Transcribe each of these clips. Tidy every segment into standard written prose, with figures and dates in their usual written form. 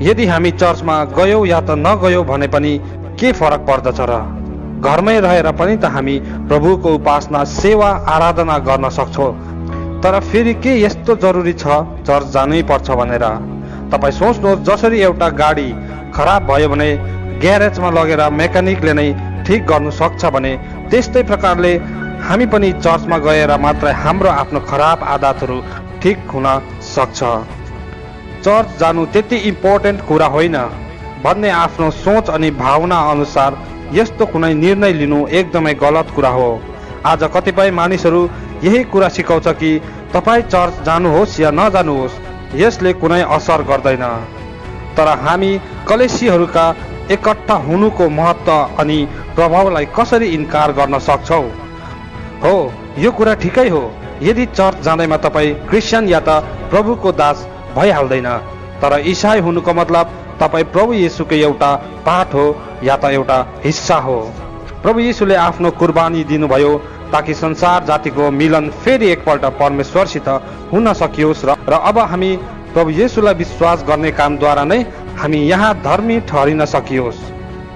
यदि हामी चर्चमा गयौँ या त नगयौँ भने पनि के फरक पर्दछ र? घरमै रहेर पनि त हामी प्रभुको उपासना सेवा आराधना गर्न सक्छौँ। तर फेरि के यस्तो जरुरी छ चर्च जानै पर्छ भनेर? तपाईँ सोच्नुहोस्, जसरी एउटा गाडी खराब भयो भने ग्यारेजमा लगेर मेकानिकले नै ठिक गर्नु सक्छ भने त्यस्तै प्रकारले हामी पनि चर्चमा गएर मात्र हाम्रो आफ्नो खराब आदतहरू ठिक हुन सक्छ। चर्च जानु त्यति इम्पोर्टेन्ट कुरा होइन भन्ने आफ्नो सोच अनि भावना अनुसार यस्तो कुनै निर्णय लिनु एकदमै गलत कुरा हो। आज कतिपय मानिसहरू यही कुरा सिकाउँछ कि तपाईँ चर्च जानुहोस् या नजानुहोस्, यसले कुनै असर गर्दैन। तर हामी कलेसीहरूका एकट्ठा हुनुको महत्त्व अनि प्रभावलाई कसरी इन्कार गर्न सक्छौँ? हो, यो कुरा ठिकै हो, यदि चर्च जाँदैमा तपाईँ क्रिस्चियन या त प्रभुको दास भइहाल्दैन। तर इसाई हुनुको मतलब तपाईँ प्रभु येशूको एउटा पार्ट हो या त एउटा हिस्सा हो। प्रभु येशूले आफ्नो कुर्बानी दिनुभयो ताकि संसार जातिको मिलन फेरि एकपल्ट परमेश्वरसित हुन सकियोस् र अब हामी प्रभु येशूलाई विश्वास गर्ने कामद्वारा नै हामी यहाँ धर्मी ठहरिन सकियोस्।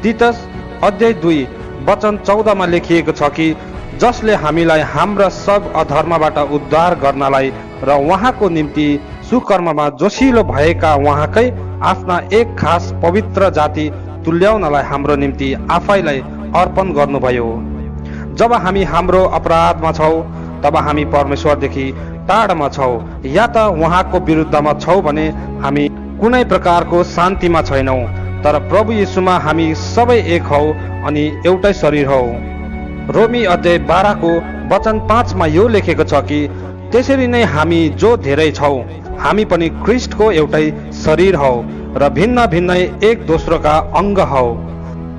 तीतस अध्याय 2 वचन 14 मा लेखिएको छ कि जसले हामीलाई हाम्रा सब अधर्मबाट उद्धार गर्नलाई र उहाँको निम्ति सुकर्ममा जोसिलो भएका उहाँकै आफ्ना एक खास पवित्र जाति तुल्याउनलाई हाम्रो निम्ति आफैलाई अर्पण गर्नुभयो। जब हामी हाम्रो अपराधमा छौँ तब हामी परमेश्वरदेखि टाढामा छौँ या त उहाँको विरुद्धमा छौँ भने हामी कुनै प्रकारको शान्तिमा छैनौँ। तर प्रभु येशूमा हामी सबै एक हौ अनि एउटै शरीर हौ। रोमी अध्याय 12 को वचन 5 मा यो लेखेको छ कि त्यसरी नै हामी जो धेरै छौँ हामी पनि ख्रीष्टको एउटै शरीर हौ र भिन्न भिन्नै एक दोस्रोका अङ्ग हौ।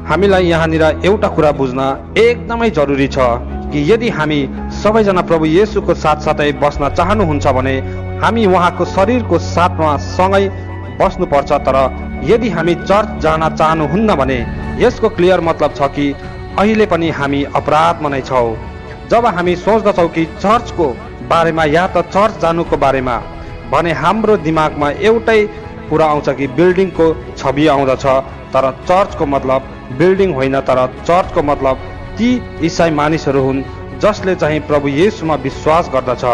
हामीलाई यहाँनिर एउटा कुरा बुझ्न एकदमै जरुरी छ कि यदि हामी सबैजना प्रभु येशूको साथसाथै बस्न चाहनुहुन्छ भने हामी उहाँको शरीरको साथमा सँगै बस्नुपर्छ। तर यदि हामी चर्च जान चाहनुहुन्न भने यसको क्लियर मतलब छ कि अहिले पनि हामी अपराधमा नै छौँ। जब हामी सोच्दछौँ कि चर्चको बारेमा या त चर्च जानुको बारेमा भने हाम्रो दिमागमा एउटै कुरा आउँछ कि बिल्डिङको छवि आउँदछ। तर चर्चको मतलब बिल्डिङ होइन, तर चर्चको मतलब ती इसाई मानिसहरू हुन् जसले चाहिँ प्रभु येशूमा विश्वास गर्दछ।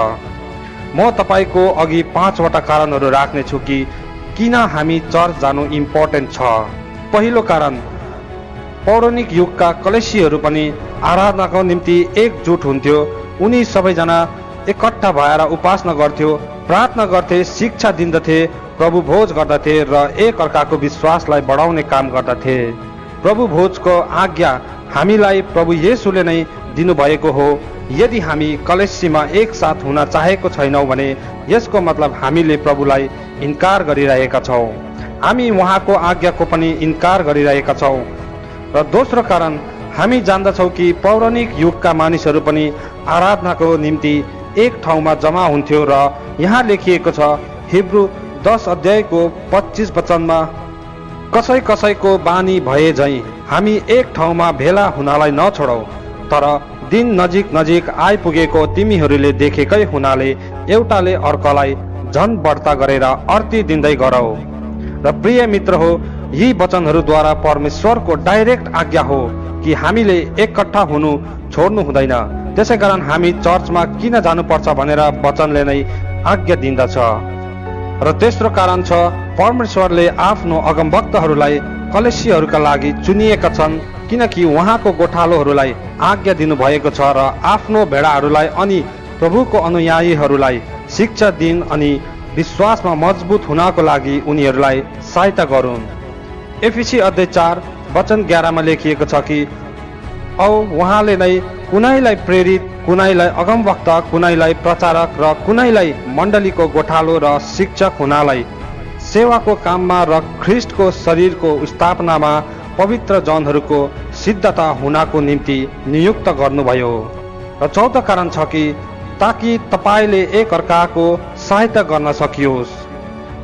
म तपाईँको अघि 5 वटा कारणहरू राख्नेछु कि किन हामी चर्च जानु इम्पोर्टेन्ट छ। पहिलो कारण, पौराणिक युगका कलेसीहरू पनि आराधनाको निम्ति एकजुट हुन्थ्यो। उनी सबैजना एकट्ठा भएर उपासना गर्थ्यो, प्रार्थना गर्थे, शिक्षा दिन्दथे, प्रभु भोज गर्दथे र एक अर्काको विश्वासलाई बढाउने काम गर्दथे। प्रभु भोजको आज्ञा हामीलाई प्रभु येशूले नै दिनुभएको हो। यदि हामी कलेसीमा एकसाथ हुन चाहेको छैनौँ भने यसको मतलब हामीले प्रभुलाई इन्कार गरिरहेका छौँ। हामी उहाँको आज्ञाको पनि इन्कार गरिरहेका छौँ। र दोस्रो कारण, हामी जान्दछौँ कि पौराणिक युगका मानिसहरू पनि आराधनाको निम्ति एक ठाउँमा जम्मा हुन्थ्यो र यहाँ लेखिएको छ हिब्रू 10 अध्यायको 25 वचनमा, कसै कसैको बानी भए झैँ हामी एक ठाउँमा भेला हुनलाई नछोडौ, तर दिन नजिक नजिक आइपुगेको तिमीहरूले देखेकै हुनाले एउटाले अर्कालाई झन बढ्ता गरेर अर्ती दिँदै गरौ। र प्रिय मित्र हो, यी वचनहरूद्वारा परमेश्वरको डाइरेक्ट आज्ञा हो कि हामीले एकट्ठा हुनु छोड्नु हुँदैन। त्यसै कारण हामी चर्चमा किन जानुपर्छ भनेर वचनले नै आज्ञा दिन्दछ। र तेस्रो कारण छ, परमेश्वरले आफ्नो अगमभक्तहरूलाई कलेसीहरूका लागि चुनिएका छन् किनकि उहाँको गोठालोहरूलाई आज्ञा दिनुभएको छ र आफ्नो भेडाहरूलाई अनि प्रभुको अनुयायीहरूलाई शिक्षा दिन अनि विश्वासमा मजबुत हुनको लागि उनीहरूलाई सहायता गरून्। एफिसी अध्याय 4 वचन 11 मा लेखिएको छ कि औ उहाँले नै कुनैलाई प्रेरित, कुनैलाई अगमवक्ता, कुनैलाई प्रचारक र कुनैलाई मण्डलीको गोठालो र शिक्षक हुनालाई सेवाको काममा र ख्रीष्टको शरीरको स्थापनामा पवित्र जनहरूको सिद्धता हुनको निम्ति नियुक्त गर्नुभयो। र चौथो कारण छ कि ताकि तपाईँले एक अर्काको सहायता गर्न सकियोस्।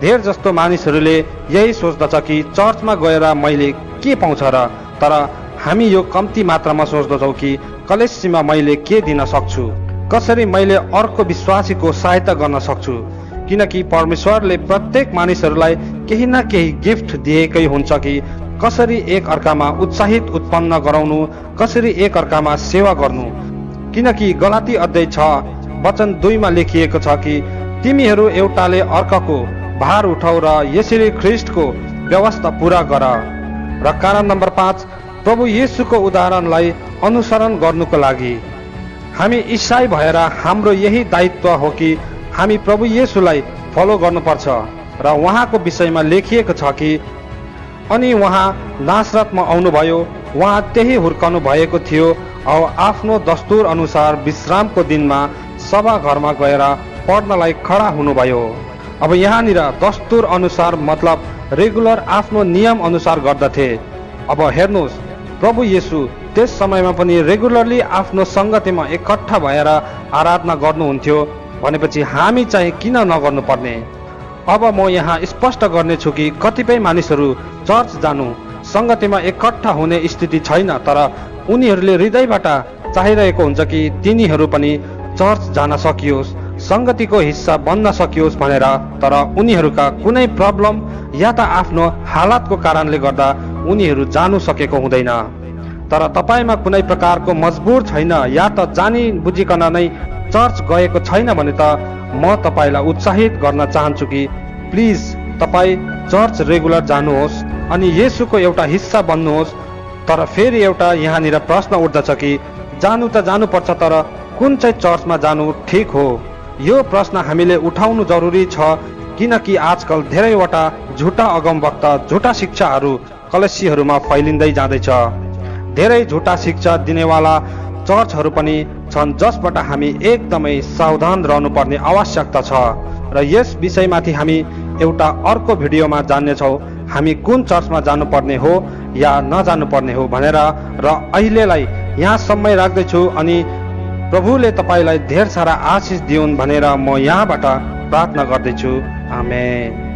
धेर जस्तो मानिसहरूले यही सोच्दछ कि चर्चमा गएर मैले के पाउँछ र, तर हामी यो कम्ती मात्रामा सोच्दछौँ कि कलेसीमा मैले के दिन सक्छु, कसरी मैले अर्को विश्वासीको सहायता गर्न सक्छु। किनकि परमेश्वरले प्रत्येक मानिसहरूलाई केही न केही गिफ्ट दिएकै हुन्छ कि कसरी एक अर्कामा उत्साहित उत्पन्न गराउनु, कसरी एक अर्कामा सेवा गर्नु। किनकि गलाती अध्याय 6 वचन 2 मा लेखिएको छ कि तिमीहरू एउटाले अर्काको भार उठाउ र यसरी ख्रीष्टको व्यवस्था पूरा गर। र कारण नम्बर 5, प्रभु येशूको उदाहरणलाई अनुसरण गर्नुको लागि। हामी इसाई भएर हाम्रो यही दायित्व हो कि हामी प्रभु येशूलाई फलो गर्नुपर्छ। र उहाँको विषयमा लेखिएको छ कि अनि उहाँ नासरतमा आउनुभयो, उहाँ त्यही हुर्कनु भएको थियो औ आफ्नो दस्तुर अनुसार विश्रामको दिनमा सभा घरमा गएर पढ्नलाई खडा हुनुभयो। अब यहाँनिर दस्तुर अनुसार मतलब रेगुलर आफ्नो नियम अनुसार गर्दथे। अब हेर्नुहोस्, प्रभु येशू त्यस समयमा पनि रेगुलरली आफ्नो सङ्गतिमा एकट्ठा भएर आराधना गर्नुहुन्थ्यो भनेपछि हामी चाहिँ किन नगर्नु पर्ने। अब म यहाँ स्पष्ट गर्नेछु कि कतिपय मानिसहरू चर्च जानु, सङ्गतिमा एकट्ठा हुने स्थिति छैन, तर उनीहरूले हृदयबाट चाहिरहेको हुन्छ कि तिनीहरू पनि चर्च जान सकियोस्, सङ्गतिको हिस्सा बन्न सकियोस् भनेर। तर उनीहरूका कुनै प्रब्लम या त आफ्नो हालतको कारणले गर्दा उनीहरू जानु सकेको हुँदैन। तर तपाईँमा कुनै प्रकारको मजबुर छैन या त जानी बुझिकन नै चर्च गएको छैन भने त म तपाईँलाई उत्साहित गर्न चाहन्छु कि प्लिज तपाईँ चर्च रेगुलर जानुहोस् अनि येशूको एउटा हिस्सा बन्नुहोस्। तर फेरि एउटा यहाँनिर प्रश्न उठ्दछ कि जानु त जानुपर्छ, तर कुन चाहिँ चर्चमा जानु ठिक हो? यो प्रश्न हामीले उठाउनु जरुरी छ, किनकि आजकल धेरैवटा झुटा अगमवक्ता, झुटा शिक्षाहरू कलेसियहरूमा फैलिँदै जाँदैछ। धेरै झुटा शिक्षा दिनेवाला चर्चहरू पनि छन् जसबाट हामी एकदमै सावधान रहनुपर्ने आवश्यकता छ। र यस विषयमाथि हामी एउटा अर्को भिडियोमा जान्नेछौँ हामी कुन चर्चमा जानुपर्ने हो या नजानुपर्ने हो भनेर। र अहिलेलाई यहाँसम्मै राख्दैछु अनि प्रभुले तपाईँलाई धेर सारा आशिष दिउन् भनेर म यहाँबाट प्रार्थना गर्दैछु। आमेन।